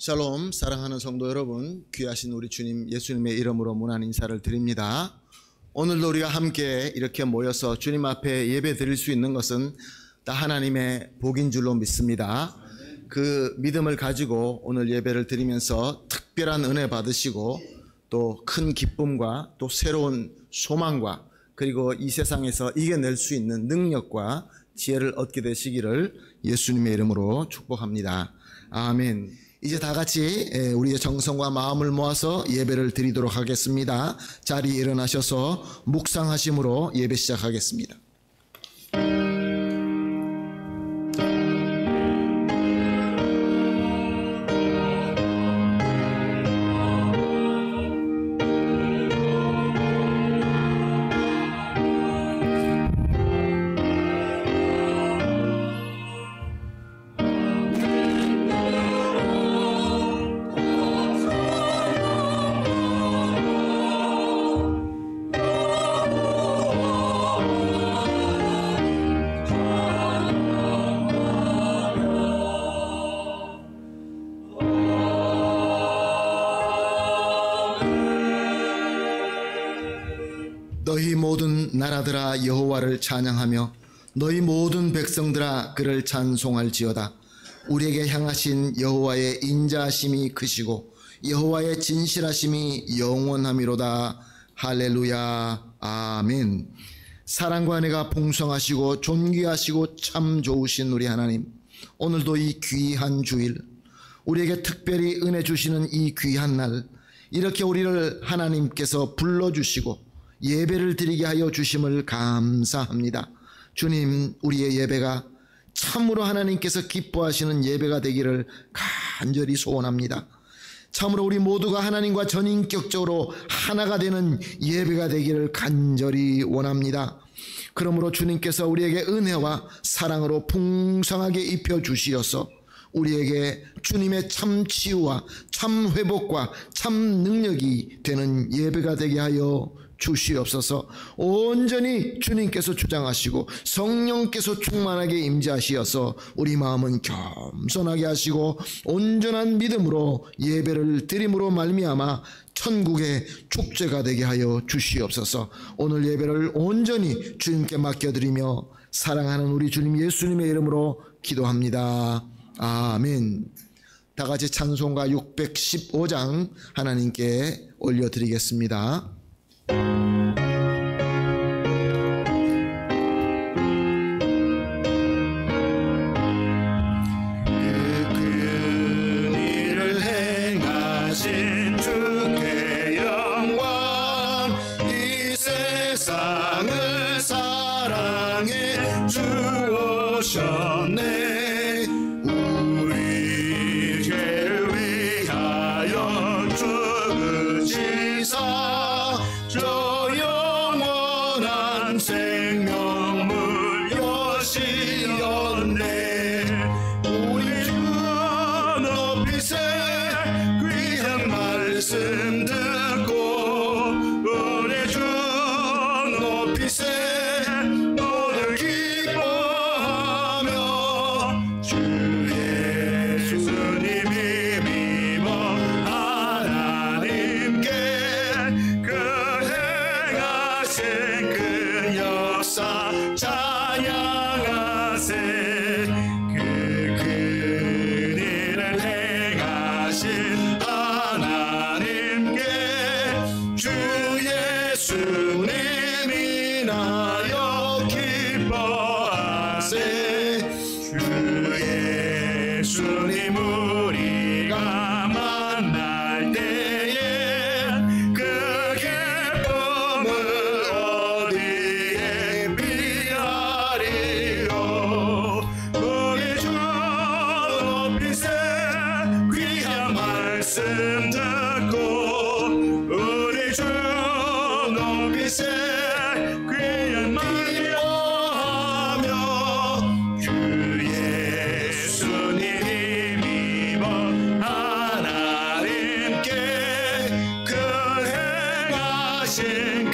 샬롬, 사랑하는 성도 여러분, 귀하신 우리 주님 예수님의 이름으로 문안 인사를 드립니다. 오늘도 우리가 함께 이렇게 모여서 주님 앞에 예배 드릴 수 있는 것은 다 하나님의 복인 줄로 믿습니다. 그 믿음을 가지고 오늘 예배를 드리면서 특별한 은혜 받으시고 또 큰 기쁨과 또 새로운 소망과 그리고 이 세상에서 이겨낼 수 있는 능력과 지혜를 얻게 되시기를 예수님의 이름으로 축복합니다. 아멘. 이제 다 같이 우리의 정성과 마음을 모아서 예배를 드리도록 하겠습니다. 자리에 일어나셔서 묵상하심으로 예배 시작하겠습니다. 너희 모든 나라들아 여호와를 찬양하며 너희 모든 백성들아 그를 찬송할지어다. 우리에게 향하신 여호와의 인자하심이 크시고 여호와의 진실하심이 영원하미로다. 할렐루야. 아멘. 사랑과 은혜가 풍성하시고 존귀하시고 참 좋으신 우리 하나님, 오늘도 이 귀한 주일 우리에게 특별히 은혜 주시는 이 귀한 날, 이렇게 우리를 하나님께서 불러주시고 예배를 드리게 하여 주심을 감사합니다. 주님, 우리의 예배가 참으로 하나님께서 기뻐하시는 예배가 되기를 간절히 소원합니다. 참으로 우리 모두가 하나님과 전인격적으로 하나가 되는 예배가 되기를 간절히 원합니다. 그러므로 주님께서 우리에게 은혜와 사랑으로 풍성하게 입혀주시어서 우리에게 주님의 참 치유와 참 회복과 참 능력이 되는 예배가 되게 하여 주시옵소서. 온전히 주님께서 주장하시고 성령께서 충만하게 임재하시어서 우리 마음은 겸손하게 하시고 온전한 믿음으로 예배를 드림으로 말미암아 천국의 축제가 되게 하여 주시옵소서. 오늘 예배를 온전히 주님께 맡겨드리며 사랑하는 우리 주님 예수님의 이름으로 기도합니다. 아멘. 다 같이 찬송가 615장 하나님께 올려드리겠습니다.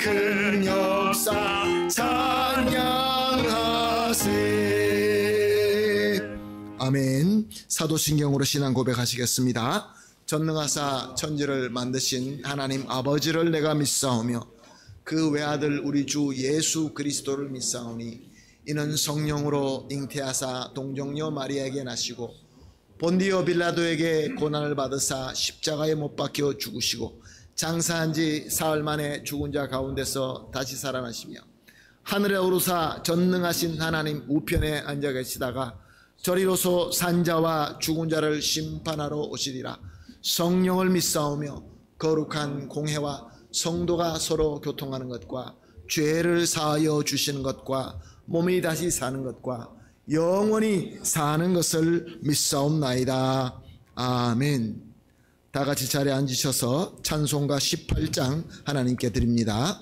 큰 역사 찬양하세. 아멘. 사도신경으로 신앙 고백하시겠습니다. 전능하사 천지를 만드신 하나님 아버지를 내가 믿사오며 그 외아들 우리 주 예수 그리스도를 믿사오니 이는 성령으로 잉태하사 동정녀 마리아에게 나시고 본디오 빌라도에게 고난을 받으사 십자가에 못 박혀 죽으시고 장사한 지 사흘 만에 죽은 자 가운데서 다시 살아나시며 하늘에 오르사 전능하신 하나님 우편에 앉아 계시다가 저리로서 산자와 죽은 자를 심판하러 오시리라. 성령을 믿사오며 거룩한 공회와 성도가 서로 교통하는 것과 죄를 사하여 주시는 것과 몸이 다시 사는 것과 영원히 사는 것을 믿사옵나이다. 아멘. 다 같이 자리에 앉으셔서 찬송가 18장 하나님께 드립니다.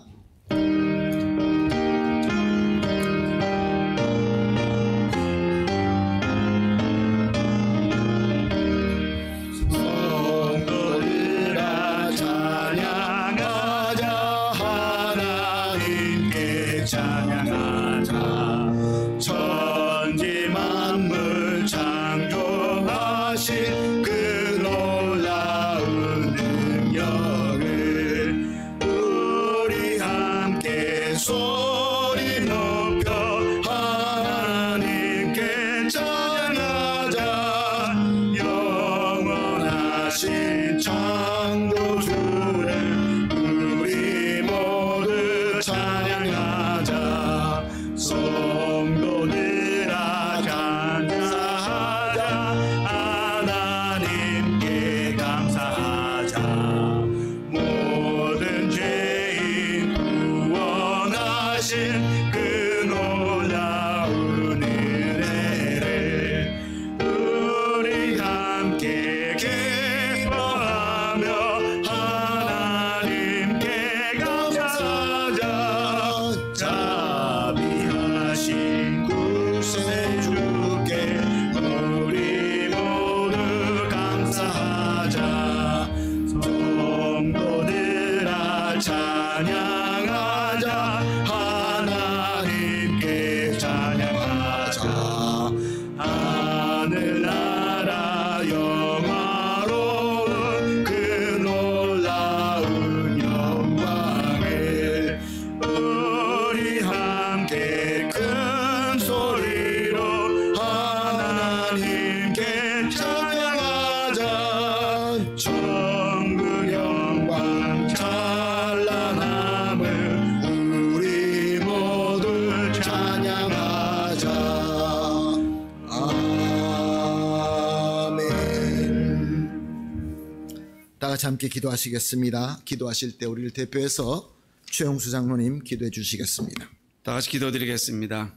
함께 기도하시겠습니다. 기도하실 때 우리를 대표해서 최용수 장로님 기도해 주시겠습니다. 다 같이 기도드리겠습니다.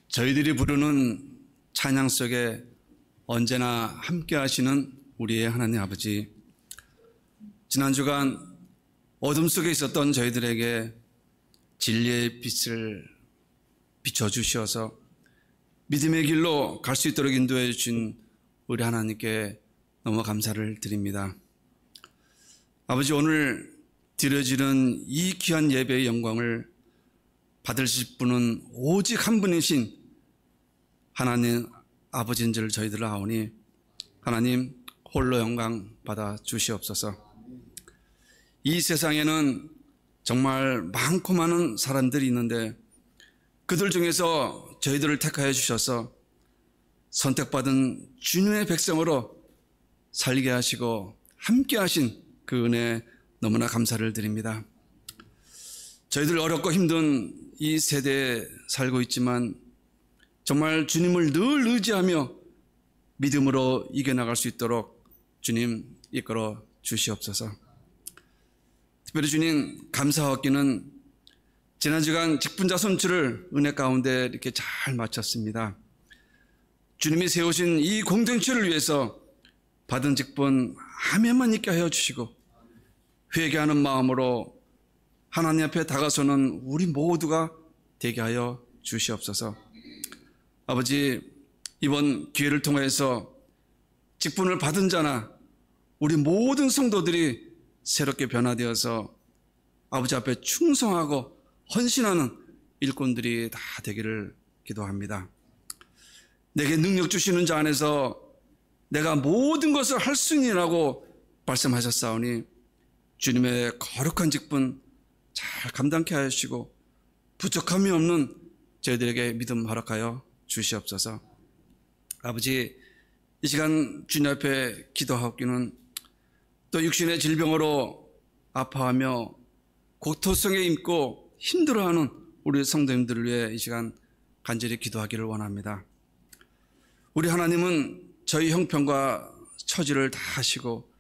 저희들이 부르는 찬양 속에 언제나 함께 하시는 우리의 하나님 아버지, 지난 주간 어둠 속에 있었던 저희들에게 진리의 빛을 비춰주셔서 믿음의 길로 갈 수 있도록 인도해 주신 우리 하나님께 너무 감사를 드립니다. 아버지, 오늘 드려지는 이 귀한 예배의 영광을 받으실 분은 오직 한 분이신 하나님 아버지인 줄 저희들 아오니 하나님 홀로 영광 받아 주시옵소서. 이 세상에는 정말 많고 많은 사람들이 있는데 그들 중에서 저희들을 택하여 주셔서 선택받은 주님의 백성으로 살게 하시고 함께 하신 그 은혜 너무나 감사를 드립니다. 저희들 어렵고 힘든 이 세대에 살고 있지만 정말 주님을 늘 의지하며 믿음으로 이겨나갈 수 있도록 주님 이끌어 주시옵소서. 특별히 주님 감사하기는 지난 주간 직분자 선출을 은혜 가운데 이렇게 잘 마쳤습니다. 주님이 세우신 이 공동체를 위해서 받은 직분 아멘만 있게 하여 주시고 회개하는 마음으로 하나님 앞에 다가서는 우리 모두가 되게 하여 주시옵소서. 아버지, 이번 기회를 통해서 직분을 받은 자나 우리 모든 성도들이 새롭게 변화되어서 아버지 앞에 충성하고 헌신하는 일꾼들이 다 되기를 기도합니다. 내게 능력 주시는 자 안에서 내가 모든 것을 할 수 있니라고 말씀하셨사오니 주님의 거룩한 직분 잘 감당케 하시고 부족함이 없는 저희들에게 믿음 허락하여 주시옵소서. 아버지, 이 시간 주님 앞에 기도하옵기는 또 육신의 질병으로 아파하며 고통성에 임고 힘들어하는 우리 성도님들을 위해 이 시간 간절히 기도하기를 원합니다. 우리 하나님은 저희 형편과 처지를 다 하시고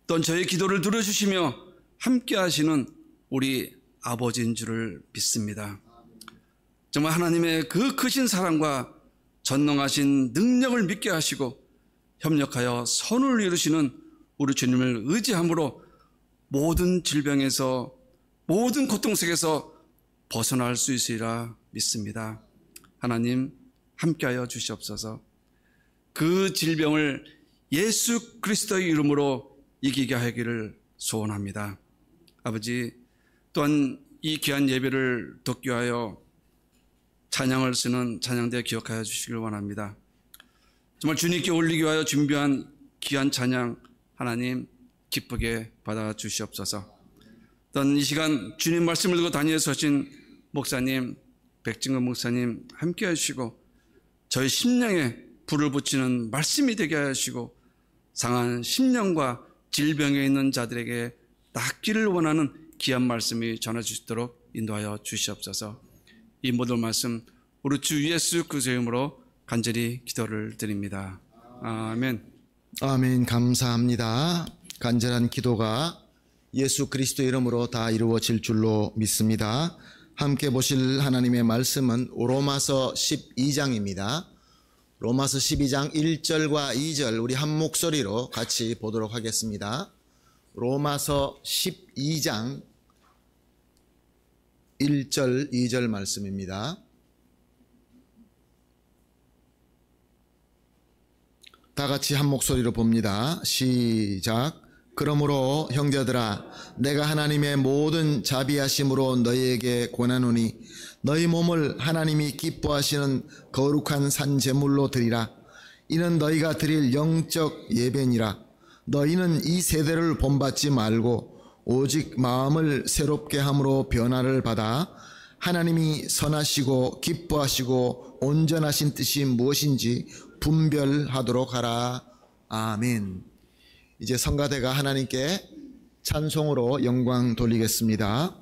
또 저희 기도를 들어주시며 함께 하시는 우리 아버지인 줄을 믿습니다. 정말 하나님의 그 크신 사랑과 전능하신 능력을 믿게 하시고 협력하여 선을 이루시는 우리 주님을 의지함으로 모든 질병에서 모든 고통 속에서 벗어날 수 있으리라 믿습니다. 하나님 함께하여 주시옵소서. 그 질병을 예수 그리스도의 이름으로 이기게 하기를 소원합니다. 아버지, 또한 이 귀한 예배를 돕기 위하여 찬양을 쓰는 찬양대 기억하여 주시길 원합니다. 정말 주님께 올리기 위하여 준비한 귀한 찬양 하나님 기쁘게 받아 주시옵소서. 또한 이 시간 주님 말씀을 들고 단위에 서신 목사님, 백진건 목사님 함께 하시고 저희 심령에 불을 붙이는 말씀이 되게 하시고 상한 심령과 질병에 있는 자들에게 낫기를 원하는 귀한 말씀이 전해주시도록 인도하여 주시옵소서. 이 모든 말씀 우리 주 예수 그리스도의 이름으로 간절히 기도를 드립니다. 아멘. 아멘. 감사합니다. 간절한 기도가 예수 그리스도 이름으로 다 이루어질 줄로 믿습니다. 함께 보실 하나님의 말씀은 로마서 12장입니다. 로마서 12장 1절과 2절 우리 한 목소리로 같이 보도록 하겠습니다. 로마서 12장 1절 2절 말씀입니다. 다 같이 한 목소리로 봅니다. 시작. 그러므로 형제들아, 내가 하나님의 모든 자비하심으로 너희에게 권하노니 너희 몸을 하나님이 기뻐하시는 거룩한 산제물로 드리라. 이는 너희가 드릴 영적 예배니라. 너희는 이 세대를 본받지 말고 오직 마음을 새롭게 함으로 변화를 받아 하나님이 선하시고 기뻐하시고 온전하신 뜻이 무엇인지 분별하도록 하라. 아멘. 이제 성가대가 하나님께 찬송으로 영광 돌리겠습니다.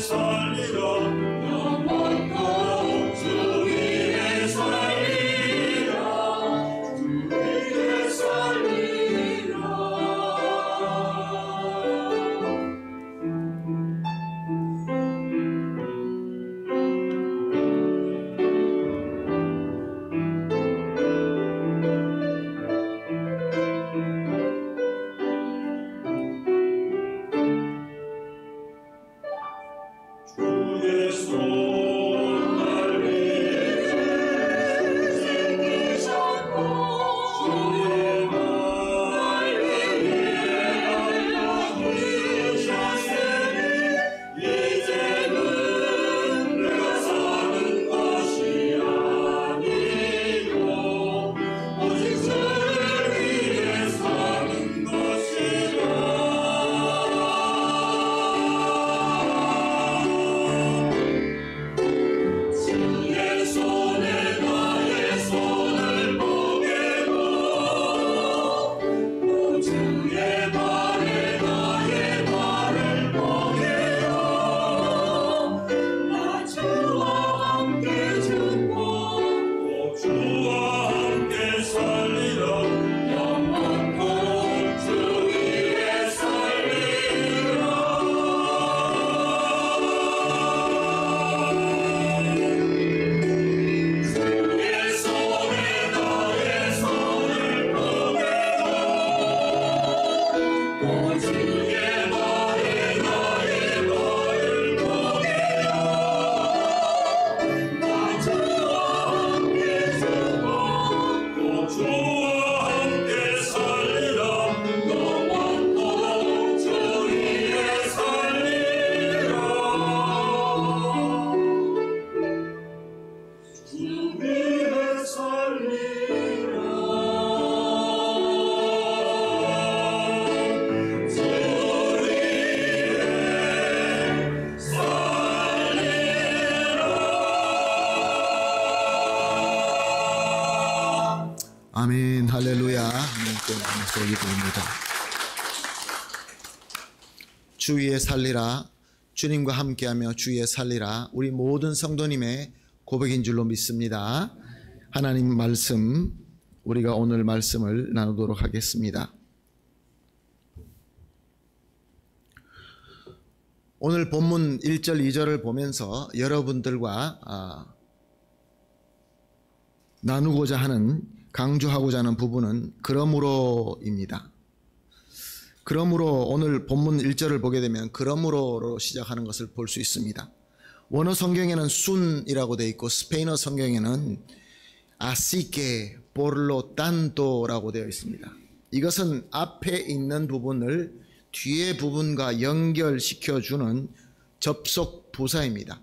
살리라 영원토록 주 위에 살리라 할렐루야. 하나님께 감사히 드립니다. 주 위에 살리라. 주님과 함께하며 주 위에 살리라. 우리 모든 성도님의 고백인 줄로 믿습니다. 하나님 말씀, 우리가 오늘 말씀을 나누도록 하겠습니다. 오늘 본문 1절 2절을 보면서 여러분들과 나누고자 하는, 강조하고자 하는 부분은 그러므로입니다. 그러므로 오늘 본문 1절을 보게 되면 그러므로로 시작하는 것을 볼 수 있습니다. 원어 성경에는 순이라고 되어 있고 스페인어 성경에는 아시케 porlo tanto라고 되어 있습니다. 이것은 앞에 있는 부분을 뒤에 부분과 연결시켜주는 접속 부사입니다.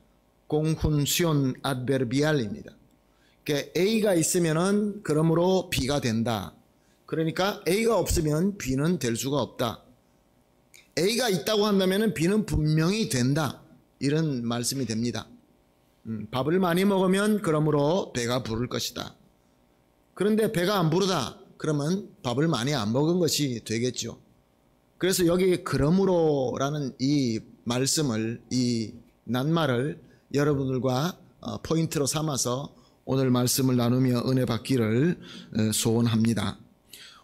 conjunción adverbial입니다. 그러니까 A가 있으면은 그러므로 B가 된다. 그러니까 A가 없으면 B는 될 수가 없다. A가 있다고 한다면은 B는 분명히 된다. 이런 말씀이 됩니다. 밥을 많이 먹으면 그러므로 배가 부를 것이다. 그런데 배가 안 부르다. 그러면 밥을 많이 안 먹은 것이 되겠죠. 그래서 여기 그러므로라는 이 말씀을, 이 낱말을 여러분들과 포인트로 삼아서 오늘 말씀을 나누며 은혜 받기를 소원합니다.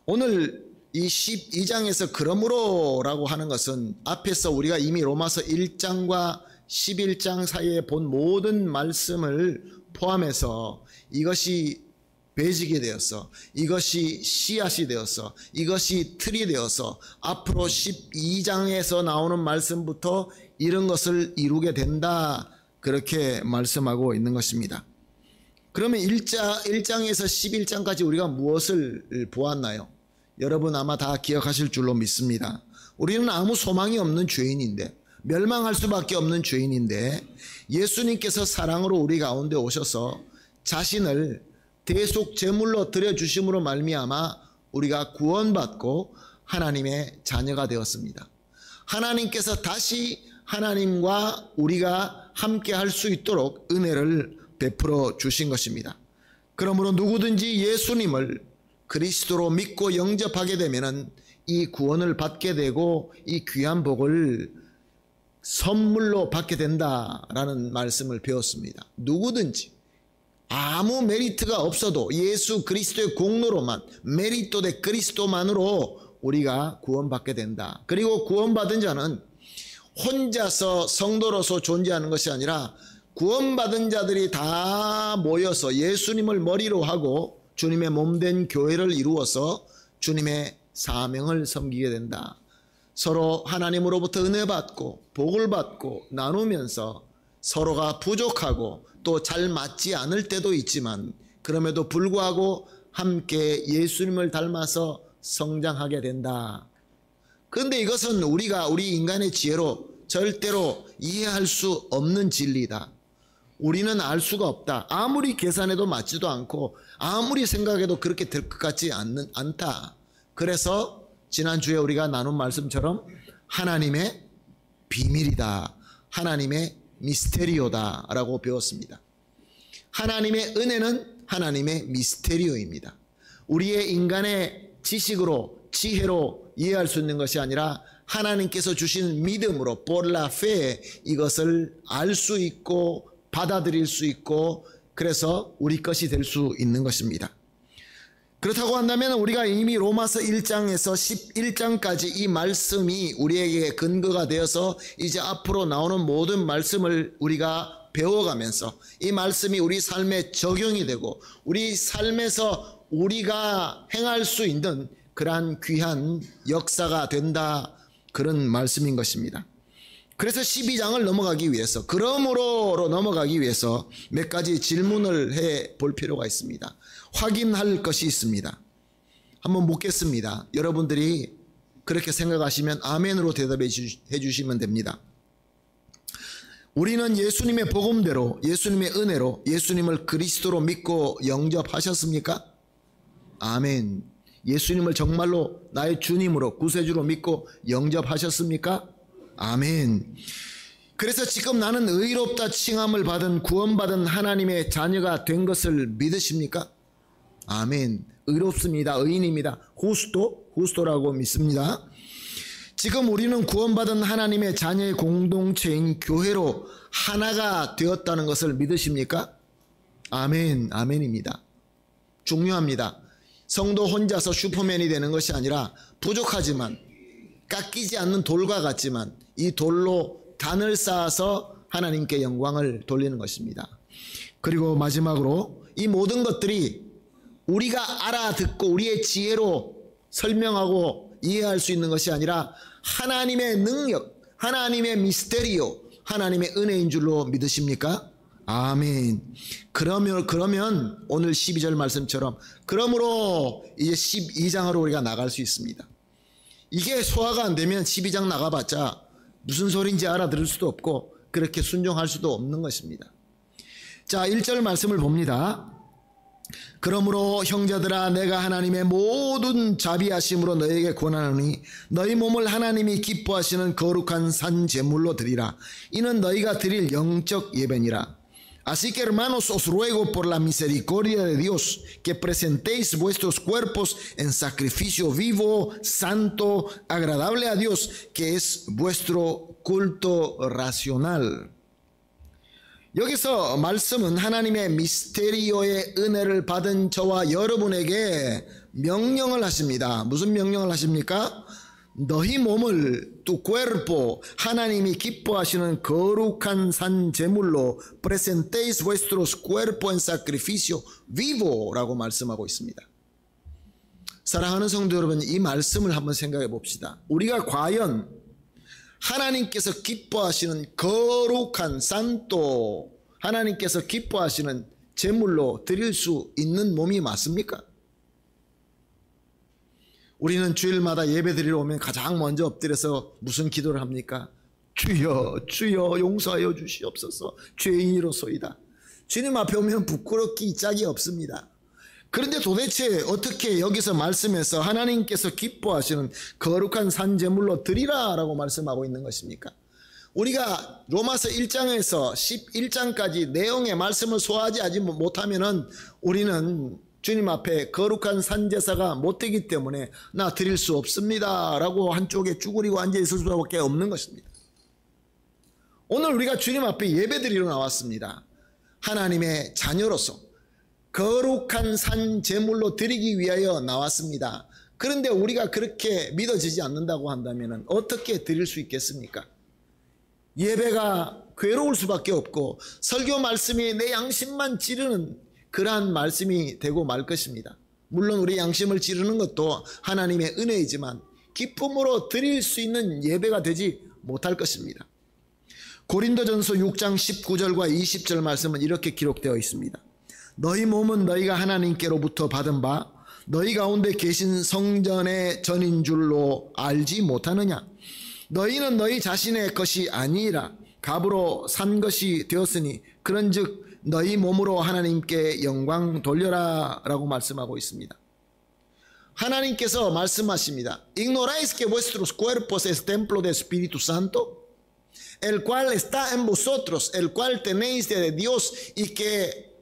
오늘 이 12장에서 그러므로라고 하는 것은 앞에서 우리가 이미 로마서 1장과 11장 사이에 본 모든 말씀을 포함해서 이것이 배직이 되어서, 이것이 씨앗이 되어서, 이것이 틀이 되어서 앞으로 12장에서 나오는 말씀부터 이런 것을 이루게 된다, 그렇게 말씀하고 있는 것입니다. 그러면 1장에서 11장까지 우리가 무엇을 보았나요? 여러분 아마 다 기억하실 줄로 믿습니다. 우리는 아무 소망이 없는 죄인인데, 멸망할 수밖에 없는 죄인인데 예수님께서 사랑으로 우리 가운데 오셔서 자신을 대속 제물로 드려주심으로 말미암아 우리가 구원받고 하나님의 자녀가 되었습니다. 하나님께서 다시 하나님과 우리가 함께 할 수 있도록 은혜를 베풀어 주신 것입니다. 그러므로 누구든지 예수님을 그리스도로 믿고 영접하게 되면은 이 구원을 받게 되고 이 귀한 복을 선물로 받게 된다라는 말씀을 배웠습니다. 누구든지 아무 메리트가 없어도 예수 그리스도의 공로로만, 메리토 데 그리스도만으로 우리가 구원받게 된다. 그리고 구원받은 자는 혼자서 성도로서 존재하는 것이 아니라 구원받은 자들이 다 모여서 예수님을 머리로 하고 주님의 몸된 교회를 이루어서 주님의 사명을 섬기게 된다. 서로 하나님으로부터 은혜 받고 복을 받고 나누면서 서로가 부족하고 또 잘 맞지 않을 때도 있지만 그럼에도 불구하고 함께 예수님을 닮아서 성장하게 된다. 그런데 이것은 우리가 우리 인간의 지혜로 절대로 이해할 수 없는 진리다. 우리는 알 수가 없다. 아무리 계산해도 맞지도 않고 아무리 생각해도 그렇게 될 것 같지 않다. 그래서 지난주에 우리가 나눈 말씀처럼 하나님의 비밀이다. 하나님의 미스테리오다 라고 배웠습니다. 하나님의 은혜는 하나님의 미스테리오입니다. 우리의 인간의 지식으로 지혜로 이해할 수 있는 것이 아니라 하나님께서 주신 믿음으로 porla fe 이것을 알 수 있고 받아들일 수 있고 그래서 우리 것이 될 수 있는 것입니다. 그렇다고 한다면 우리가 이미 로마서 1장에서 11장까지 이 말씀이 우리에게 근거가 되어서 이제 앞으로 나오는 모든 말씀을 우리가 배워가면서 이 말씀이 우리 삶에 적용이 되고 우리 삶에서 우리가 행할 수 있는 그러한 귀한 역사가 된다, 그런 말씀인 것입니다. 그래서 12장을 넘어가기 위해서, 그러므로로 넘어가기 위해서 몇 가지 질문을 해 볼 필요가 있습니다. 확인할 것이 있습니다. 한번 묻겠습니다. 여러분들이 그렇게 생각하시면 아멘으로 대답해 주시면 됩니다. 우리는 예수님의 복음대로, 예수님의 은혜로 예수님을 그리스도로 믿고 영접하셨습니까? 아멘. 예수님을 정말로 나의 주님으로 구세주로 믿고 영접하셨습니까? 아멘. 그래서 지금 나는 의롭다 칭함을 받은 구원받은 하나님의 자녀가 된 것을 믿으십니까? 아멘. 의롭습니다. 의인입니다. 후스토라고 믿습니다. 지금 우리는 구원받은 하나님의 자녀의 공동체인 교회로 하나가 되었다는 것을 믿으십니까? 아멘, 아멘입니다. 중요합니다. 성도 혼자서 슈퍼맨이 되는 것이 아니라 부족하지만 깎이지 않는 돌과 같지만 이 돌로 단을 쌓아서 하나님께 영광을 돌리는 것입니다. 그리고 마지막으로 이 모든 것들이 우리가 알아듣고 우리의 지혜로 설명하고 이해할 수 있는 것이 아니라 하나님의 능력, 하나님의 미스테리오, 하나님의 은혜인 줄로 믿으십니까? 아멘. 그러면 오늘 12절 말씀처럼 그러므로 이제 12장으로 우리가 나갈 수 있습니다. 이게 소화가 안 되면 12장 나가봤자 무슨 소리인지 알아들을 수도 없고 그렇게 순종할 수도 없는 것입니다. 자, 1절 말씀을 봅니다. 그러므로 형제들아 내가 하나님의 모든 자비하심으로 너에게 권하노니 너희 몸을 하나님이 기뻐하시는 거룩한 산 제물로 드리라. 이는 너희가 드릴 영적 예배니라. Así que hermanos os ruego por la misericordia de Dios que presentéis vuestros cuerpos en sacrificio vivo, santo, agradable a Dios, que es vuestro culto racional. 여기서 말씀은 하나님의 미스테리오의 은혜를 받은 저와 여러분에게 명령을 하십니다. 무슨 명령을 하십니까? 너희 몸을 tu cuerpo 하나님이 기뻐하시는 거룩한 산 제물로 presentéis vuestros cuerpos en sacrificio vivo라고 말씀하고 있습니다. 사랑하는 성도 여러분, 이 말씀을 한번 생각해 봅시다. 우리가 과연 하나님께서 기뻐하시는 거룩한 산또 하나님께서 기뻐하시는 제물로 드릴 수 있는 몸이 맞습니까? 우리는 주일마다 예배 드리러 오면 가장 먼저 엎드려서 무슨 기도를 합니까? 주여 주여 용서하여 주시옵소서 죄인이로소이다. 주님 앞에 오면 부끄럽기 짝이 없습니다. 그런데 도대체 어떻게 여기서 말씀에서 하나님께서 기뻐하시는 거룩한 산 제물로 드리라 라고 말씀하고 있는 것입니까? 우리가 로마서 1장에서 11장까지 내용의 말씀을 소화하지 못하면은 우리는 주님 앞에 거룩한 산제사가 못 되기 때문에 나 드릴 수 없습니다 라고 한쪽에 쭈그리고 앉아있을 수밖에 없는 것입니다. 오늘 우리가 주님 앞에 예배드리러 나왔습니다. 하나님의 자녀로서 거룩한 산 제물로 드리기 위하여 나왔습니다. 그런데 우리가 그렇게 믿어지지 않는다고 한다면 어떻게 드릴 수 있겠습니까? 예배가 괴로울 수밖에 없고 설교 말씀이 내 양심만 찌르는 그러한 말씀이 되고 말 것입니다. 물론 우리 양심을 찌르는 것도 하나님의 은혜이지만 기쁨으로 드릴 수 있는 예배가 되지 못할 것입니다. 고린도전서 6장 19절과 20절 말씀은 이렇게 기록되어 있습니다. 너희 몸은 너희가 하나님께로부터 받은 바 너희 가운데 계신 성전의 전인 줄로 알지 못하느냐? 너희는 너희 자신의 것이 아니라 값으로 산 것이 되었으니 그런즉 너희 몸으로 하나님께 영광 돌려라 라고 말씀하고 있습니다. 하나님께서 말씀하십니다. ¿Ignoráis que vuestros cuerpos es templo del Espíritu Santo? El cual está en vosotros, el cual tenéis de Dios y que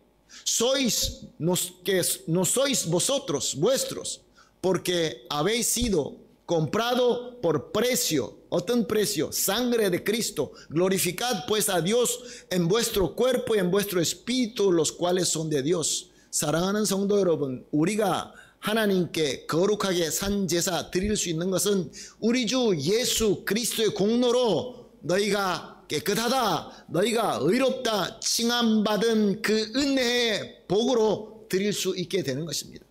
no sois vosotros vuestros, porque habéis sido comprado por precio. ¿어떤 precio? Sangre de Cristo. Glorificad pues a Dios en vuestro cuerpo y en vuestro espíritu, los cuales son de Dios. 사랑하는 성도 여러분, 우리가 하나님께 거룩하게 산 제사 드릴 수 있는 것은 우리 주 예수 그리스도의 공로로 너희가 깨끗하다, 너희가 의롭다 칭함받은 그 은혜의 복으로 드릴 수 있게 되는 것입니다.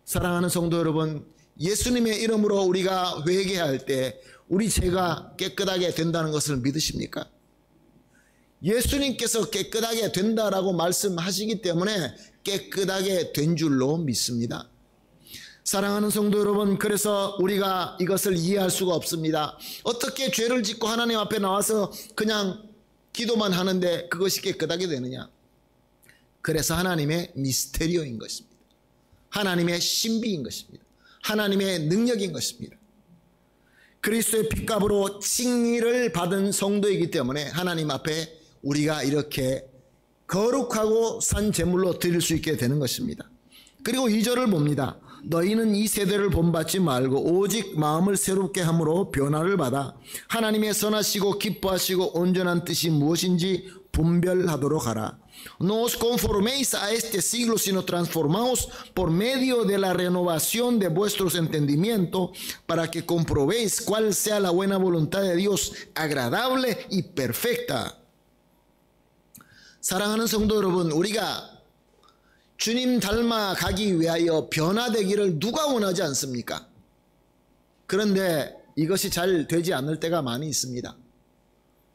사랑하는 성도 여러분, 예수님의 이름으로 우리가 회개할 때 우리 죄가 깨끗하게 된다는 것을 믿으십니까? 예수님께서 깨끗하게 된다라고 말씀하시기 때문에 깨끗하게 된 줄로 믿습니다. 사랑하는 성도 여러분, 그래서 우리가 이것을 이해할 수가 없습니다. 어떻게 죄를 짓고 하나님 앞에 나와서 그냥 기도만 하는데 그것이 깨끗하게 되느냐? 그래서 하나님의 미스테리오인 것입니다. 하나님의 신비인 것입니다. 하나님의 능력인 것입니다. 그리스도의 핏값으로 칭의를 받은 성도이기 때문에 하나님 앞에 우리가 이렇게 거룩하고 산 제물로 드릴 수 있게 되는 것입니다. 그리고 2절을 봅니다. 너희는 이 세대를 본받지 말고 오직 마음을 새롭게 함으로 변화를 받아 하나님의 선하시고 기뻐하시고 온전한 뜻이 무엇인지 분별하도록 하라. No os conforméis a este siglo, sino transformaos por medio de la renovación de vuestros entendimientos, para que comprobéis cuál sea la buena voluntad de Dios, agradable y perfecta. 사랑하는 성도 여러분, 우리가 주님 닮아가기 위하여 변화되기를 누가 원하지 않습니까? 그런데 이것이 잘 되지 않을 때가 많이 있습니다.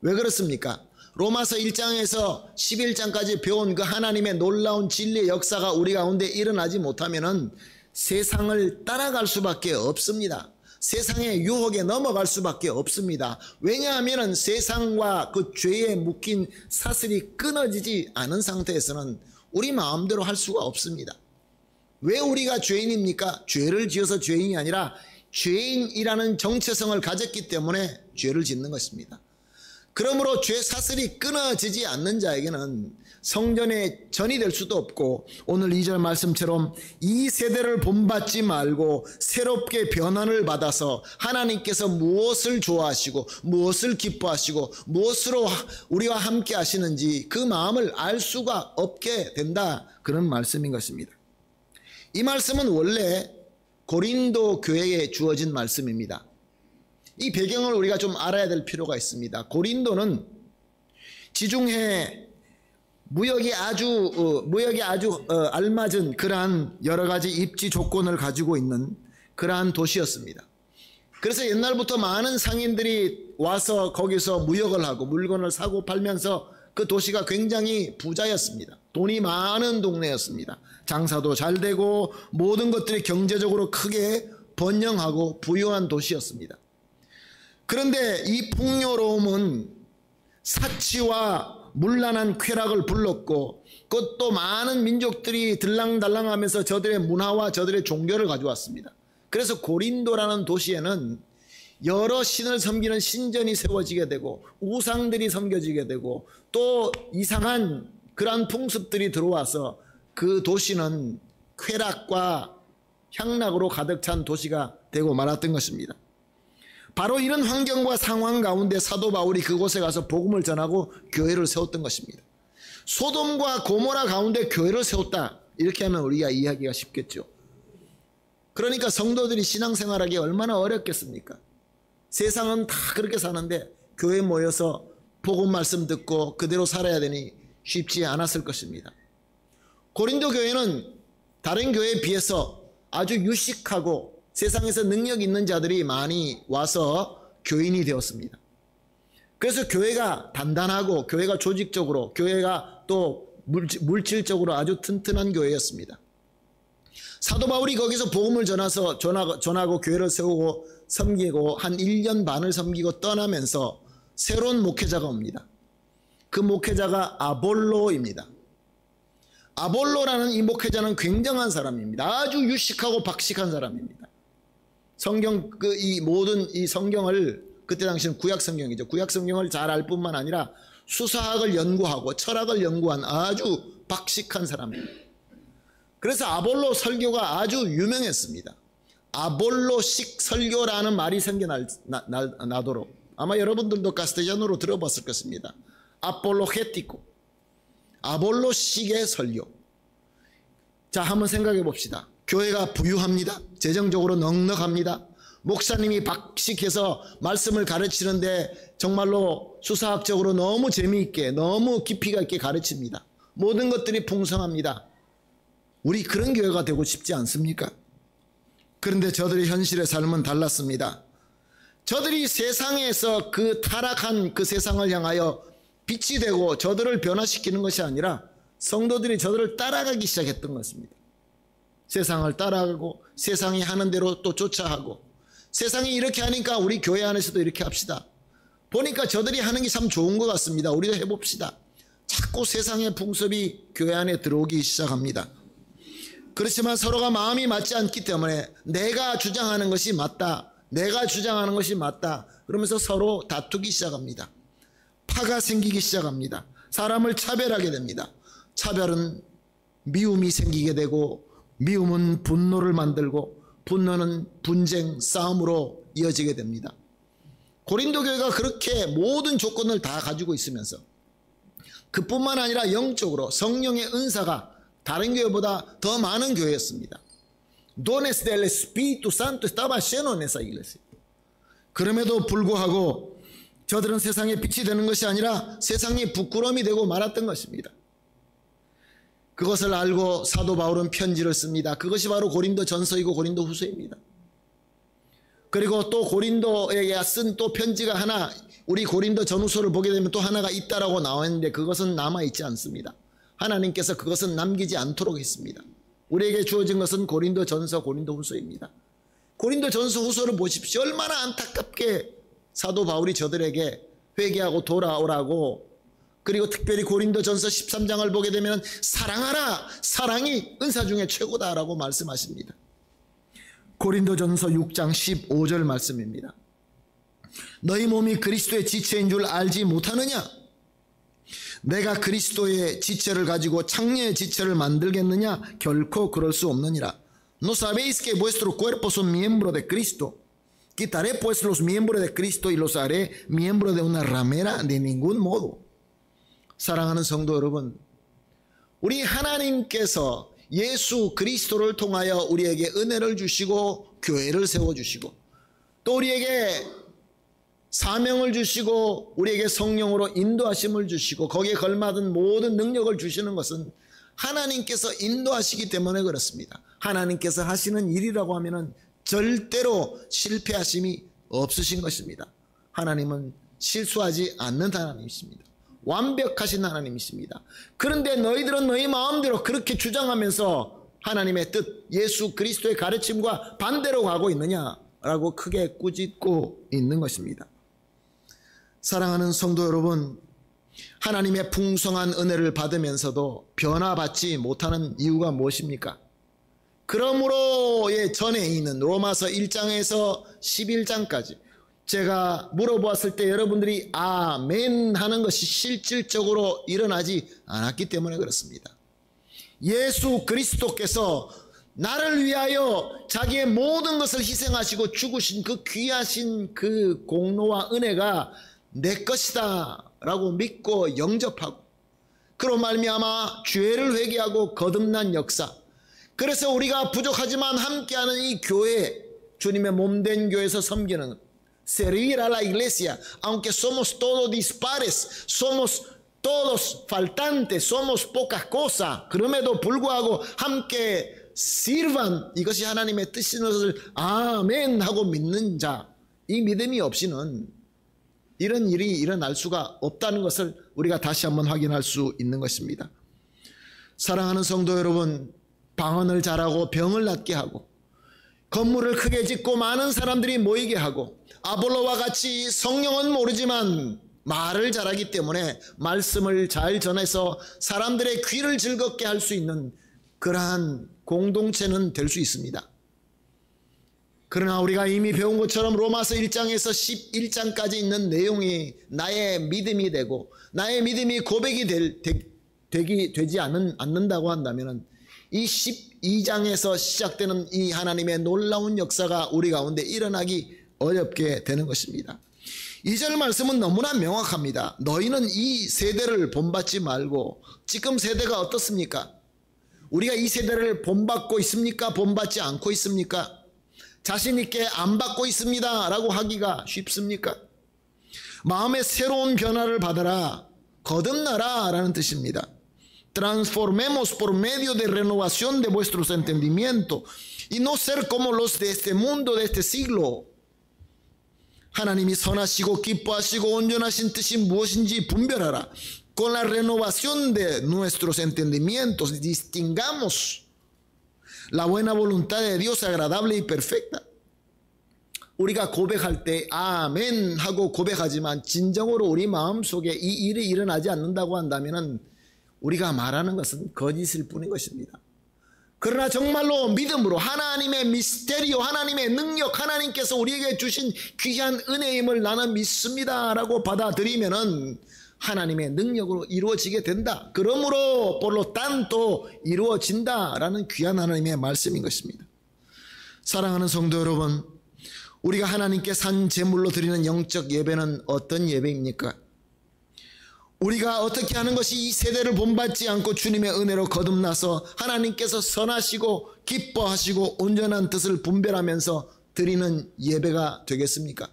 왜 그렇습니까? 로마서 1장에서 11장까지 배운 그 하나님의 놀라운 진리의 역사가 우리 가운데 일어나지 못하면은 세상을 따라갈 수밖에 없습니다. 세상의 유혹에 넘어갈 수밖에 없습니다. 왜냐하면 세상과 그 죄에 묶인 사슬이 끊어지지 않은 상태에서는 우리 마음대로 할 수가 없습니다. 왜 우리가 죄인입니까? 죄를 지어서 죄인이 아니라 죄인이라는 정체성을 가졌기 때문에 죄를 짓는 것입니다. 그러므로 죄 사슬이 끊어지지 않는 자에게는 성전에 전이 될 수도 없고, 오늘 2절 말씀처럼 이 세대를 본받지 말고 새롭게 변화를 받아서 하나님께서 무엇을 좋아하시고 무엇을 기뻐하시고 무엇으로 우리와 함께 하시는지 그 마음을 알 수가 없게 된다, 그런 말씀인 것입니다. 이 말씀은 원래 고린도 교회에 주어진 말씀입니다. 이 배경을 우리가 좀 알아야 될 필요가 있습니다. 고린도는 지중해 무역이 아주 알맞은 그러한 여러 가지 입지 조건을 가지고 있는 그러한 도시였습니다. 그래서 옛날부터 많은 상인들이 와서 거기서 무역을 하고 물건을 사고 팔면서 그 도시가 굉장히 부자였습니다. 돈이 많은 동네였습니다. 장사도 잘 되고 모든 것들이 경제적으로 크게 번영하고 부유한 도시였습니다. 그런데 이 풍요로움은 사치와 문란한 쾌락을 불렀고, 그것도 많은 민족들이 들랑달랑하면서 저들의 문화와 저들의 종교를 가져왔습니다. 그래서 고린도라는 도시에는 여러 신을 섬기는 신전이 세워지게 되고 우상들이 섬겨지게 되고 또 이상한 그러한 풍습들이 들어와서 그 도시는 쾌락과 향락으로 가득 찬 도시가 되고 말았던 것입니다. 바로 이런 환경과 상황 가운데 사도 바울이 그곳에 가서 복음을 전하고 교회를 세웠던 것입니다. 소돔과 고모라 가운데 교회를 세웠다, 이렇게 하면 우리가 이해하기가 쉽겠죠. 그러니까 성도들이 신앙생활하기 얼마나 어렵겠습니까? 세상은 다 그렇게 사는데 교회에 모여서 복음 말씀 듣고 그대로 살아야 되니 쉽지 않았을 것입니다. 고린도 교회는 다른 교회에 비해서 아주 유식하고 세상에서 능력 있는 자들이 많이 와서 교인이 되었습니다. 그래서 교회가 단단하고 교회가 조직적으로, 교회가 또 물질적으로 아주 튼튼한 교회였습니다. 사도 바울이 거기서 복음을 전하고 교회를 세우고 섬기고 한 1년 반을 섬기고 떠나면서 새로운 목회자가 옵니다. 그 목회자가 아볼로입니다. 아볼로라는 이 목회자는 굉장한 사람입니다. 아주 유식하고 박식한 사람입니다. 이 모든 이 성경을, 그때 당시는 구약 성경이죠. 구약 성경을 잘 알 뿐만 아니라 수사학을 연구하고 철학을 연구한 아주 박식한 사람입니다. 그래서 아볼로 설교가 아주 유명했습니다. 아볼로식 설교라는 말이 생겨나도록, 아마 여러분들도 카스텔라노로 들어봤을 것입니다. 아폴로게티코, 아볼로식의 설교. 자, 한번 생각해 봅시다. 교회가 부유합니다. 재정적으로 넉넉합니다. 목사님이 박식해서 말씀을 가르치는데 정말로 수사학적으로 너무 재미있게, 너무 깊이가 있게 가르칩니다. 모든 것들이 풍성합니다. 우리 그런 교회가 되고 싶지 않습니까? 그런데 저들의 현실의 삶은 달랐습니다. 저들이 세상에서 그 타락한 그 세상을 향하여 빛이 되고 저들을 변화시키는 것이 아니라 성도들이 저들을 따라가기 시작했던 것입니다. 세상을 따라가고 세상이 하는 대로 또 쫓아하고, 세상이 이렇게 하니까 우리 교회 안에서도 이렇게 합시다. 보니까 저들이 하는 게 참 좋은 것 같습니다. 우리도 해봅시다. 자꾸 세상의 풍습이 교회 안에 들어오기 시작합니다. 그렇지만 서로가 마음이 맞지 않기 때문에 내가 주장하는 것이 맞다, 내가 주장하는 것이 맞다 그러면서 서로 다투기 시작합니다. 파가 생기기 시작합니다. 사람을 차별하게 됩니다. 차별은 미움이 생기게 되고 미움은 분노를 만들고 분노는 분쟁, 싸움으로 이어지게 됩니다. 고린도 교회가 그렇게 모든 조건을 다 가지고 있으면서 그뿐만 아니라 영적으로 성령의 은사가 다른 교회보다 더 많은 교회였습니다. Dones del Espíritu Santo estaba lleno en esa iglesia. 그럼에도 불구하고 저들은 세상에 빛이 되는 것이 아니라 세상이 부끄러움이 되고 말았던 것입니다. 그것을 알고 사도 바울은 편지를 씁니다. 그것이 바로 고린도 전서이고 고린도 후서입니다. 그리고 또 고린도에게 쓴 또 편지가 하나, 우리 고린도 전후서를 보게 되면 또 하나가 있다라고 나와 있는데 그것은 남아있지 않습니다. 하나님께서 그것은 남기지 않도록 했습니다. 우리에게 주어진 것은 고린도 전서, 고린도 후서입니다. 고린도 전서 후서를 보십시오. 얼마나 안타깝게 사도 바울이 저들에게 회개하고 돌아오라고, 그리고 특별히 고린도 전서 13장을 보게 되면 사랑하라, 사랑이 은사 중에 최고다라고 말씀하십니다. 고린도 전서 6장 15절 말씀입니다. 너희 몸이 그리스도의 지체인 줄 알지 못하느냐? 내가 그리스도의 지체를 가지고 창녀의 지체를 만들겠느냐? 결코 그럴 수 없느니라. ¿No sabéis que vuestros cuerpos son miembros de Cristo? Quitaré pues los miembros de Cristo y los haré miembros de una ramera? De ningún modo. 사랑하는 성도 여러분, 우리 하나님께서 예수 그리스도를 통하여 우리에게 은혜를 주시고 교회를 세워주시고 또 우리에게 사명을 주시고 우리에게 성령으로 인도하심을 주시고 거기에 걸맞은 모든 능력을 주시는 것은 하나님께서 인도하시기 때문에 그렇습니다. 하나님께서 하시는 일이라고 하면은 절대로 실패하심이 없으신 것입니다. 하나님은 실수하지 않는 하나님이십니다. 완벽하신 하나님이십니다. 그런데 너희들은 너희 마음대로 그렇게 주장하면서 하나님의 뜻, 예수 그리스도의 가르침과 반대로 가고 있느냐라고 크게 꾸짖고 있는 것입니다. 사랑하는 성도 여러분, 하나님의 풍성한 은혜를 받으면서도 변화받지 못하는 이유가 무엇입니까? 그러므로의 전에 있는 로마서 1장에서 11장까지 제가 물어보았을 때 여러분들이 아멘 하는 것이 실질적으로 일어나지 않았기 때문에 그렇습니다. 예수 그리스도께서 나를 위하여 자기의 모든 것을 희생하시고 죽으신 그 귀하신 그 공로와 은혜가 내 것이다 라고 믿고 영접하고 그로 말미암아 죄를 회개하고 거듭난 역사, 그래서 우리가 부족하지만 함께하는 이 교회, 주님의 몸된 교회에서 섬기는 servir a la iglesia, aunque somos todos dispares, somos todos faltantes, somos pocas cosas, 그럼에도 불구하고 함께 sirvan, 이것이 하나님의 뜻인 것을 아멘 하고 믿는 자, 이 믿음이 없이는 이런 일이 일어날 수가 없다는 것을 우리가 다시 한번 확인할 수 있는 것입니다. 사랑하는 성도 여러분, 방언을 잘하고 병을 낫게 하고 건물을 크게 짓고 많은 사람들이 모이게 하고 아볼로와 같이 성령은 모르지만 말을 잘하기 때문에 말씀을 잘 전해서 사람들의 귀를 즐겁게 할 수 있는 그러한 공동체는 될 수 있습니다. 그러나 우리가 이미 배운 것처럼 로마서 1장에서 11장까지 있는 내용이 나의 믿음이 되고 나의 믿음이 고백이 되지 않는다고 한다면 이 12장에서 시작되는 이 하나님의 놀라운 역사가 우리 가운데 일어나기 어렵게 되는 것입니다. 2절 말씀은 너무나 명확합니다. 너희는 이 세대를 본받지 말고, 지금 세대가 어떻습니까? 우리가 이 세대를 본받고 있습니까? 본받지 않고 있습니까? 자신 있게 안 받고 있습니다 라고 하기가 쉽습니까? 마음의 새로운 변화를 받아라, 거듭나라 라는 뜻입니다. Transformemos por medio de renovación de vuestros entendimientos y no ser como los de este mundo, de este siglo. 하나님이 선하시고 기뻐하시고 온전하신 뜻이 무엇인지 분별하라. Con la renovación de nuestros entendimientos distingamos la buena voluntad de Dios agradable y perfecta. 우리가 고백할 때 아멘 하고 고백하지만 진정으로 우리 마음속에 이 일이 일어나지 않는다고 한다면 우리가 말하는 것은 거짓일 뿐인 것입니다. 그러나 정말로 믿음으로 하나님의 미스테리오, 하나님의 능력, 하나님께서 우리에게 주신 귀한 은혜임을 나는 믿습니다 라고 받아들이면은 하나님의 능력으로 이루어지게 된다. 그러므로 por tanto 이루어진다라는 귀한 하나님의 말씀인 것입니다. 사랑하는 성도 여러분, 우리가 하나님께 산 제물로 드리는 영적 예배는 어떤 예배입니까? 우리가 어떻게 하는 것이 이 세대를 본받지 않고 주님의 은혜로 거듭나서 하나님께서 선하시고 기뻐하시고 온전한 뜻을 분별하면서 드리는 예배가 되겠습니까?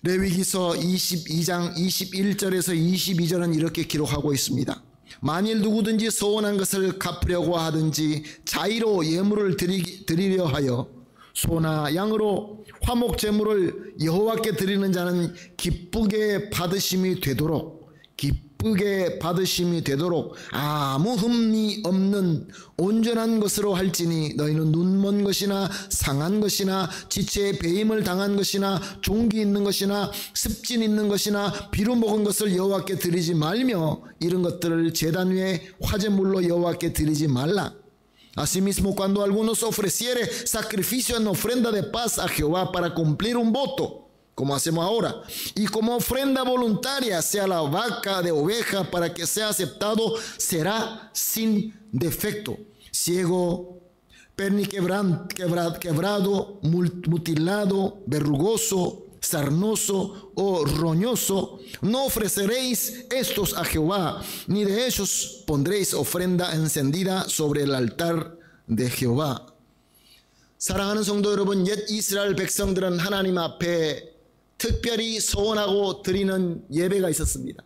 레위기서 22장 21절에서 22절은 이렇게 기록하고 있습니다. 만일 누구든지 서원한 것을 갚으려고 하든지 자의로 예물을 드리려 하여 소나 양으로 화목 제물을 여호와께 드리는 자는 기쁘게 받으심이 되도록 아무 흠이 없는 온전한 것으로 할지니 너희는 눈먼 것이나 상한 것이나 지체에 배임을 당한 것이나 종기 있는 것이나 습진 있는 것이나 비루 먹은 것을 여호와께 드리지 말며 이런 것들을 제단 위에 화제물로 여호와께 드리지 말라. Asimismo, cuando alguno ofreciere sacrificio en ofrenda de paz a Jehová para cumplir un voto, como hacemos ahora, y como ofrenda voluntaria sea la vaca de oveja para que sea aceptado, será sin defecto, ciego, quebrado, mutilado, verrugoso, sarnoso o roñoso. No ofreceréis estos a Jehová, ni de ellos pondréis ofrenda encendida sobre el altar de Jehová. 사랑하는 성도 여러분, 옛 이스라엘 백성들은 하나님 앞에 특별히 소원하고 드리는 예배가 있었습니다.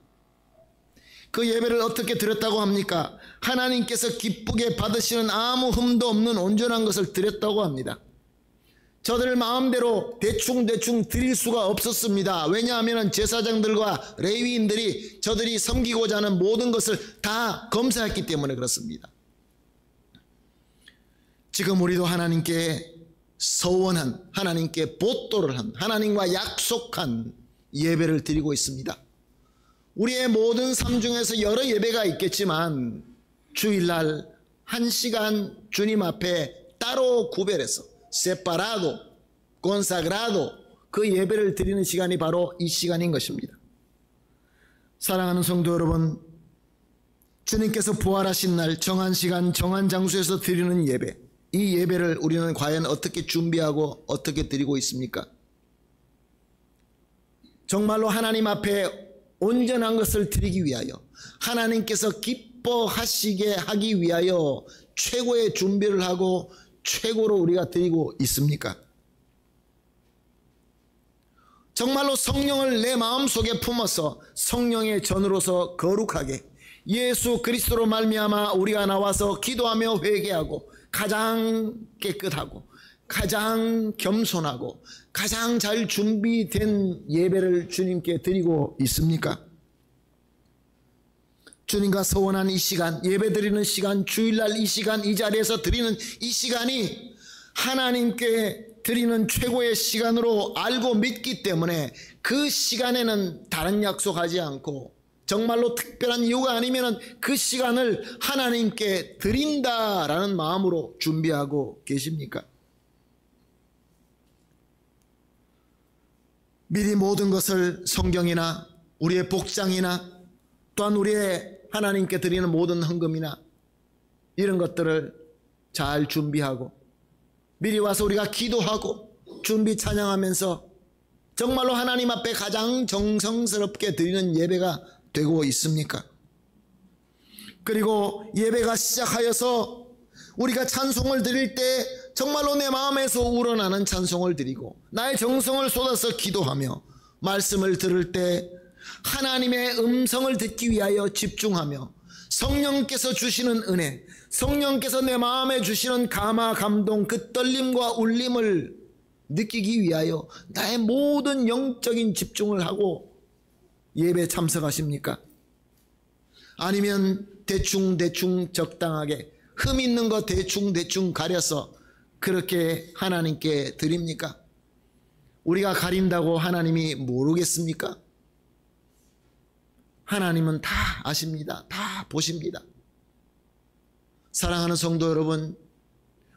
그 예배를 어떻게 드렸다고 합니까? 하나님께서 기쁘게 받으시는 아무 흠도 없는 온전한 것을 드렸다고 합니다. 저들 마음대로 대충 드릴 수가 없었습니다. 왜냐하면 제사장들과 레위인들이 저들이 섬기고자 하는 모든 것을 다 검사했기 때문에 그렇습니다. 지금 우리도 하나님께 서원한, 하나님께 보토를 한, 하나님과 약속한 예배를 드리고 있습니다. 우리의 모든 삶 중에서 여러 예배가 있겠지만 주일날 1시간 주님 앞에 따로 구별해서 separado, consagrado 그 예배를 드리는 시간이 바로 이 시간인 것입니다. 사랑하는 성도 여러분, 주님께서 부활하신 날 정한 시간 정한 장소에서 드리는 예배, 이 예배를 우리는 과연 어떻게 준비하고 어떻게 드리고 있습니까? 정말로 하나님 앞에 온전한 것을 드리기 위하여, 하나님께서 기뻐하시게 하기 위하여 최고의 준비를 하고 최고로 우리가 드리고 있습니까? 정말로 성령을 내 마음속에 품어서 성령의 전으로서 거룩하게 예수 그리스도로 말미암아 우리가 나와서 기도하며 회개하고 가장 깨끗하고 가장 겸손하고 가장 잘 준비된 예배를 주님께 드리고 있습니까? 주님과 서원한 이 시간, 예배 드리는 시간, 주일날 이 시간, 이 자리에서 드리는 이 시간이 하나님께 드리는 최고의 시간으로 알고 믿기 때문에 그 시간에는 다른 약속하지 않고 정말로 특별한 이유가 아니면 그 시간을 하나님께 드린다라는 마음으로 준비하고 계십니까? 미리 모든 것을 성경이나 우리의 복장이나 또한 우리의 하나님께 드리는 모든 헌금이나 이런 것들을 잘 준비하고 미리 와서 우리가 기도하고 준비 찬양하면서 정말로 하나님 앞에 가장 정성스럽게 드리는 예배가 되고 있습니까? 그리고 예배가 시작하여서 우리가 찬송을 드릴 때 정말로 내 마음에서 우러나는 찬송을 드리고 나의 정성을 쏟아서 기도하며 말씀을 들을 때 하나님의 음성을 듣기 위하여 집중하며 성령께서 주시는 은혜, 성령께서 내 마음에 주시는 감화, 감동, 그 떨림과 울림을 느끼기 위하여 나의 모든 영적인 집중을 하고 예배 참석하십니까? 아니면 대충 적당하게 흠 있는 거 대충 가려서 그렇게 하나님께 드립니까? 우리가 가린다고 하나님이 모르겠습니까? 하나님은 다 아십니다. 다 보십니다. 사랑하는 성도 여러분,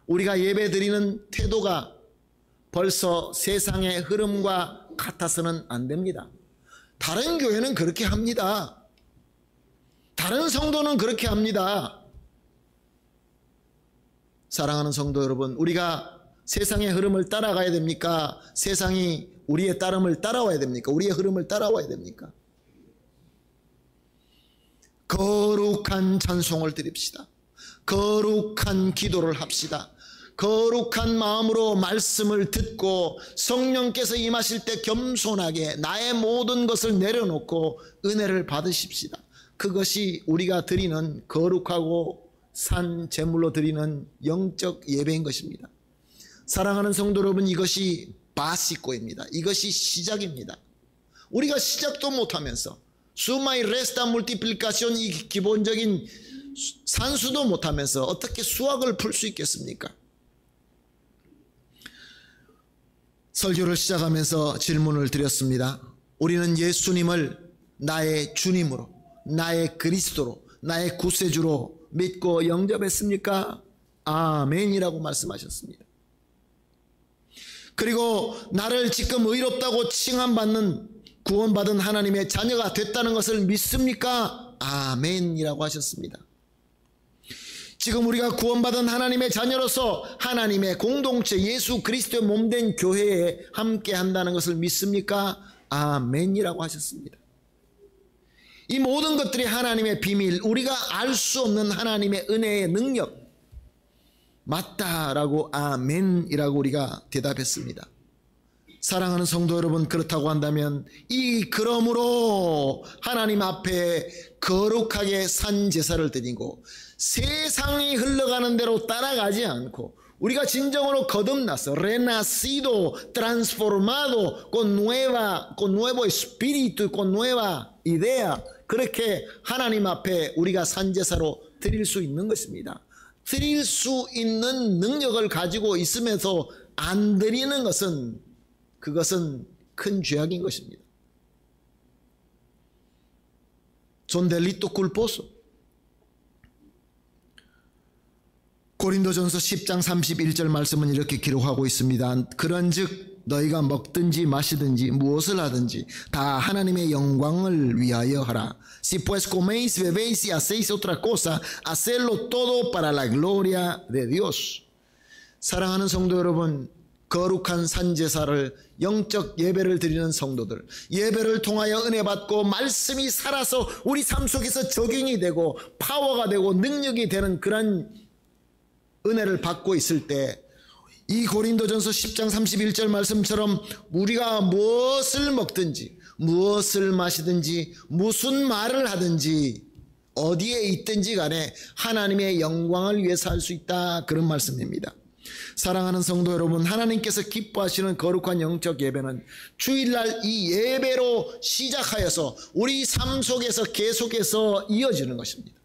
우리가 예배 드리는 태도가 벌써 세상의 흐름과 같아서는 안 됩니다. 다른 교회는 그렇게 합니다. 다른 성도는 그렇게 합니다. 사랑하는 성도 여러분, 우리가 세상의 흐름을 따라가야 됩니까? 세상이 우리의 따름을 따라와야 됩니까? 우리의 흐름을 따라와야 됩니까? 거룩한 찬송을 드립시다. 거룩한 기도를 합시다. 거룩한 마음으로 말씀을 듣고 성령께서 임하실 때 겸손하게 나의 모든 것을 내려놓고 은혜를 받으십시다. 그것이 우리가 드리는 거룩하고 산 제물로 드리는 영적 예배인 것입니다. 사랑하는 성도 여러분, 이것이 바시코입니다. 이것이 시작입니다. 우리가 시작도 못하면서 수마이 레스타 물티플리카시온, 이 기본적인 산수도 못하면서 어떻게 수학을 풀 수 있겠습니까? 설교를 시작하면서 질문을 드렸습니다. 우리는 예수님을 나의 주님으로, 나의 그리스도로, 나의 구세주로 믿고 영접했습니까? 아멘이라고 말씀하셨습니다. 그리고 나를 지금 의롭다고 칭함받는 구원받은 하나님의 자녀가 됐다는 것을 믿습니까? 아멘이라고 하셨습니다. 지금 우리가 구원받은 하나님의 자녀로서 하나님의 공동체 예수 그리스도의 몸된 교회에 함께 한다는 것을 믿습니까? 아멘이라고 하셨습니다. 이 모든 것들이 하나님의 비밀, 우리가 알 수 없는 하나님의 은혜의 능력, 맞다라고 아멘이라고 우리가 대답했습니다. 사랑하는 성도 여러분, 그렇다고 한다면 이 그러므로 하나님 앞에 거룩하게 산 제사를 드리고 세상이 흘러가는 대로 따라가지 않고 우리가 진정으로 거듭나서 renacido, transformado, con nuevo espíritu, con nueva idea, 그렇게 하나님 앞에 우리가 산 제사로 드릴 수 있는 것입니다. 드릴 수 있는 능력을 가지고 있으면서 안 드리는 것은, 그것은 큰 죄악인 것입니다. Son delitos culposos. 고린도전서 10장 31절 말씀은 이렇게 기록하고 있습니다. 그런즉 너희가 먹든지 마시든지 무엇을 하든지 다 하나님의 영광을 위하여 하라. Si pues coméis, bebéis y hacéis otra cosa, hacedlo todo para la gloria de Dios. 사랑하는 성도 여러분, 거룩한 산제사를, 영적 예배를 드리는 성도들, 예배를 통하여 은혜 받고 말씀이 살아서 우리 삶 속에서 적용이 되고 파워가 되고 능력이 되는 그런 은혜를 받고 있을 때, 이 고린도전서 10장 31절 말씀처럼 우리가 무엇을 먹든지 무엇을 마시든지 무슨 말을 하든지 어디에 있든지 간에 하나님의 영광을 위해서 할 수 있다, 그런 말씀입니다. 사랑하는 성도 여러분, 하나님께서 기뻐하시는 거룩한 영적 예배는 주일날 이 예배로 시작하여서 우리 삶 속에서 계속해서 이어지는 것입니다.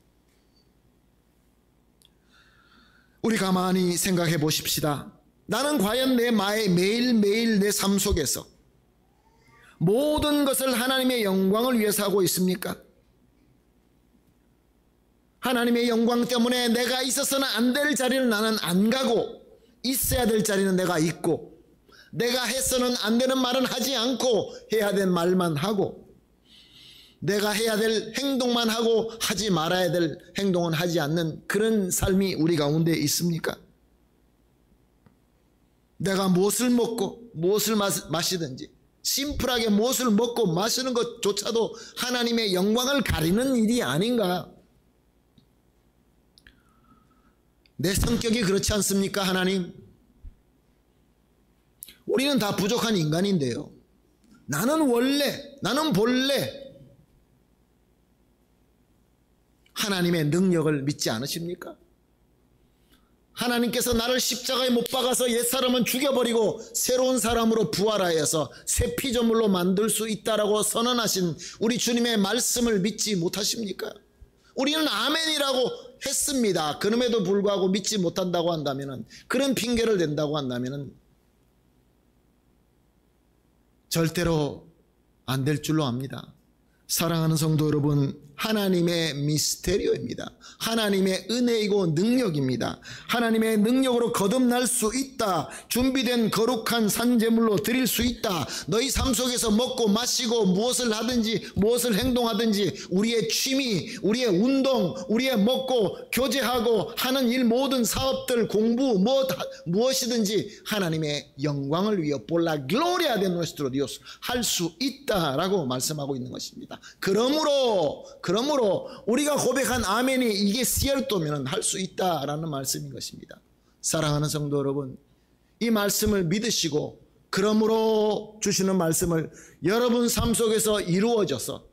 우리 가만히 생각해 보십시다. 나는 과연 내 매일매일 내 삶 속에서 모든 것을 하나님의 영광을 위해서 하고 있습니까? 하나님의 영광 때문에 내가 있어서는 안 될 자리를 나는 안 가고 있어야 될 자리는 내가 있고, 내가 해서는 안 되는 말은 하지 않고 해야 될 말만 하고, 내가 해야 될 행동만 하고 하지 말아야 될 행동은 하지 않는 그런 삶이 우리 가운데 있습니까? 내가 무엇을 먹고 무엇을 마시든지 심플하게 무엇을 먹고 마시는 것조차도 하나님의 영광을 가리는 일이 아닌가? 내 성격이 그렇지 않습니까? 하나님, 우리는 다 부족한 인간인데요, 나는 본래 하나님의 능력을 믿지 않으십니까? 하나님께서 나를 십자가에 못 박아서 옛사람은 죽여버리고 새로운 사람으로 부활하여서 새 피조물로 만들 수 있다라고 선언하신 우리 주님의 말씀을 믿지 못하십니까? 우리는 아멘이라고 했습니다. 그럼에도 불구하고 믿지 못한다고 한다면, 그런 핑계를 댄다고 한다면 절대로 안 될 줄로 압니다. 사랑하는 성도 여러분, 하나님의 미스테리오입니다. 하나님의 은혜이고 능력입니다. 하나님의 능력으로 거듭날 수 있다. 준비된 거룩한 산제물로 드릴 수 있다. 너희 삶 속에서 먹고 마시고 무엇을 하든지 무엇을 행동하든지 우리의 취미, 우리의 운동, 우리의 먹고 교제하고 하는 일, 모든 사업들, 공부 무엇이든지 하나님의 영광을 위해 por la gloria de nuestro Dios 할 수 있다라고 말씀하고 있는 것입니다. 그러므로 우리가 고백한 아멘이 이게 cierto면 할 수 있다라는 말씀인 것입니다. 사랑하는 성도 여러분, 이 말씀을 믿으시고 그러므로 주시는 말씀을 여러분 삶 속에서 이루어져서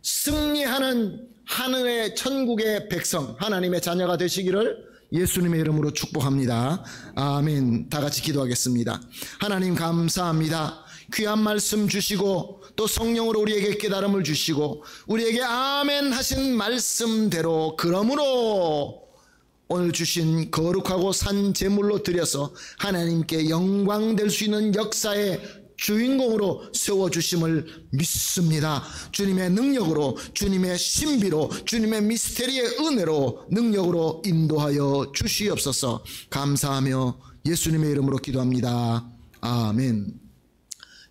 승리하는 하늘의 천국의 백성, 하나님의 자녀가 되시기를 예수님의 이름으로 축복합니다. 아멘. 다 같이 기도하겠습니다. 하나님 감사합니다. 귀한 말씀 주시고 또 성령으로 우리에게 깨달음을 주시고 우리에게 아멘 하신 말씀대로 그러므로 오늘 주신 거룩하고 산 제물로 드려서 하나님께 영광 될 수 있는 역사의 주인공으로 세워주심을 믿습니다. 주님의 능력으로, 주님의 신비로, 주님의 미스테리의 은혜로, 능력으로 인도하여 주시옵소서. 감사하며 예수님의 이름으로 기도합니다. 아멘.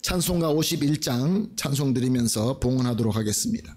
찬송가 51장 찬송 드리면서 봉헌하도록 하겠습니다.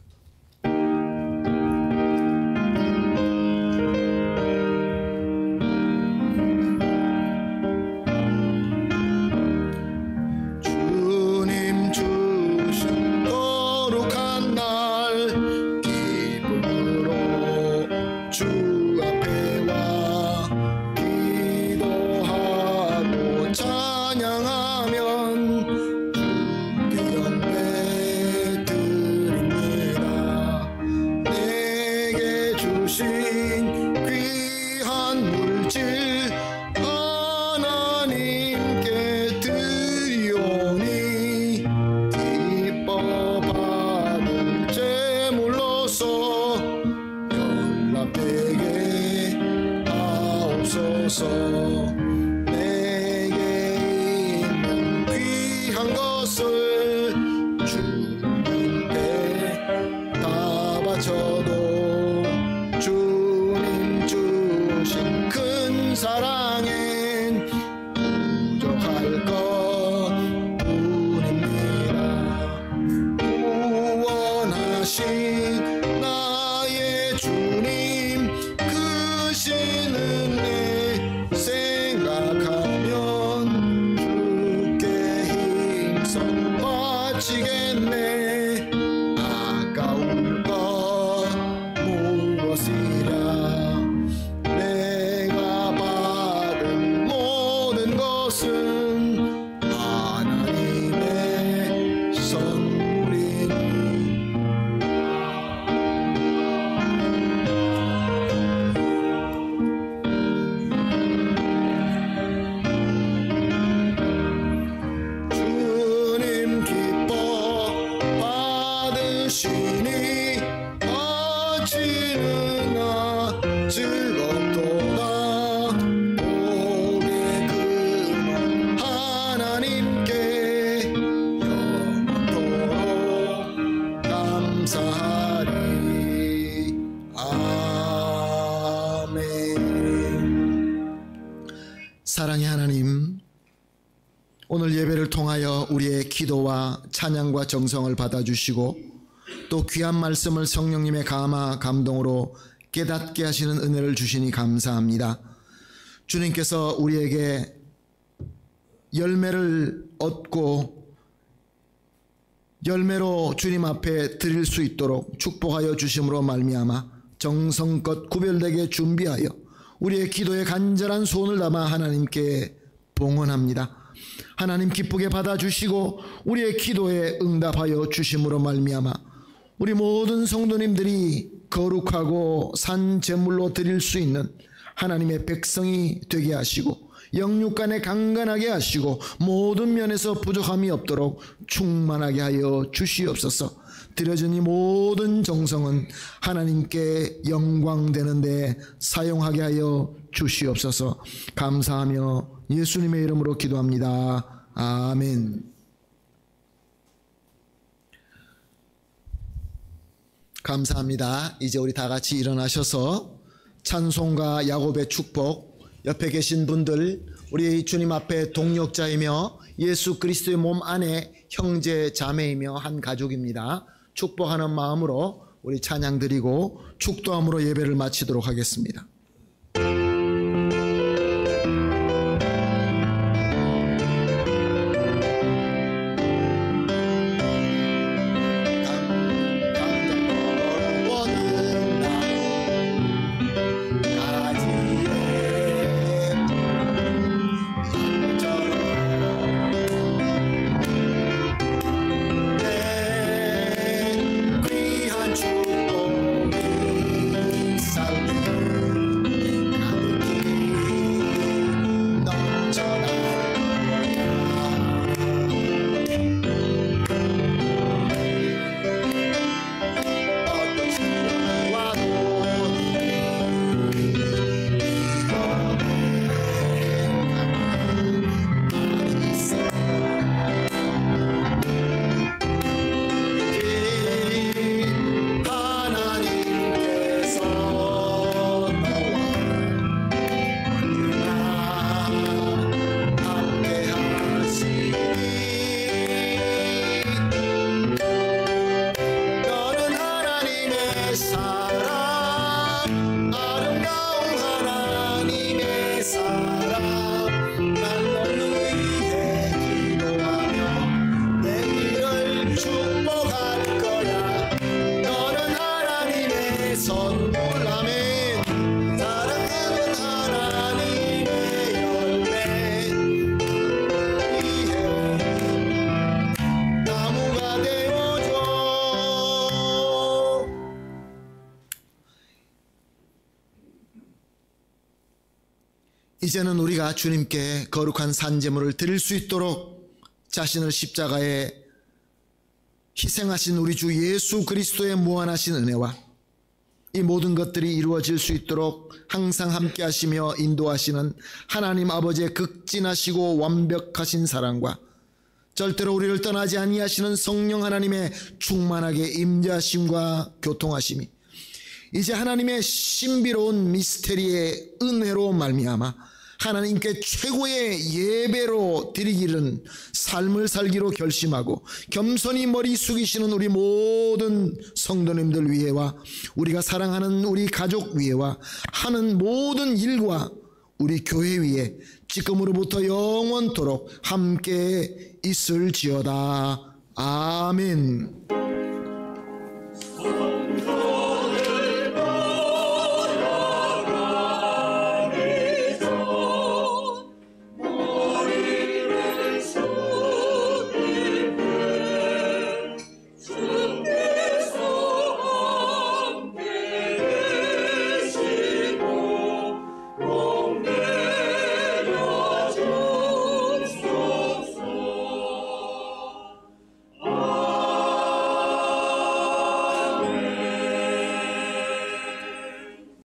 사랑의 하나님, 오늘 예배를 통하여 우리의 기도와 찬양과 정성을 받아주시고 또 귀한 말씀을 성령님의 감화 감동으로 깨닫게 하시는 은혜를 주시니 감사합니다. 주님께서 우리에게 열매를 얻고 열매로 주님 앞에 드릴 수 있도록 축복하여 주심으로 말미암아 정성껏 구별되게 준비하여 우리의 기도에 간절한 소원을 담아 하나님께 봉헌합니다. 하나님 기쁘게 받아주시고 우리의 기도에 응답하여 주심으로 말미암아 우리 모든 성도님들이 거룩하고 산 제물로 드릴 수 있는 하나님의 백성이 되게 하시고 영육간에 강건하게 하시고 모든 면에서 부족함이 없도록 충만하게 하여 주시옵소서. 드려진 이 모든 정성은 하나님께 영광되는 데 사용하게 하여 주시옵소서. 감사하며 예수님의 이름으로 기도합니다. 아멘. 감사합니다. 이제 우리 다 같이 일어나셔서 찬송가 야곱의 축복, 옆에 계신 분들, 우리 주님 앞에 동역자이며 예수 그리스도의 몸 안에 형제 자매이며 한 가족입니다. 축복하는 마음으로 우리 찬양 드리고 축도함으로 예배를 마치도록 하겠습니다. 이제는 우리가 주님께 거룩한 산제물을 드릴 수 있도록 자신을 십자가에 희생하신 우리 주 예수 그리스도의 무한하신 은혜와 이 모든 것들이 이루어질 수 있도록 항상 함께 하시며 인도하시는 하나님 아버지의 극진하시고 완벽하신 사랑과 절대로 우리를 떠나지 아니하시는 성령 하나님의 충만하게 임재하심과 교통하심이 이제 하나님의 신비로운 미스테리의 은혜로 말미암아 하나님께 최고의 예배로 드리기는 삶을 살기로 결심하고 겸손히 머리 숙이시는 우리 모든 성도님들 위에와 우리가 사랑하는 우리 가족 위에와 하는 모든 일과 우리 교회 위에 지금으로부터 영원토록 함께 있을지어다. 아멘.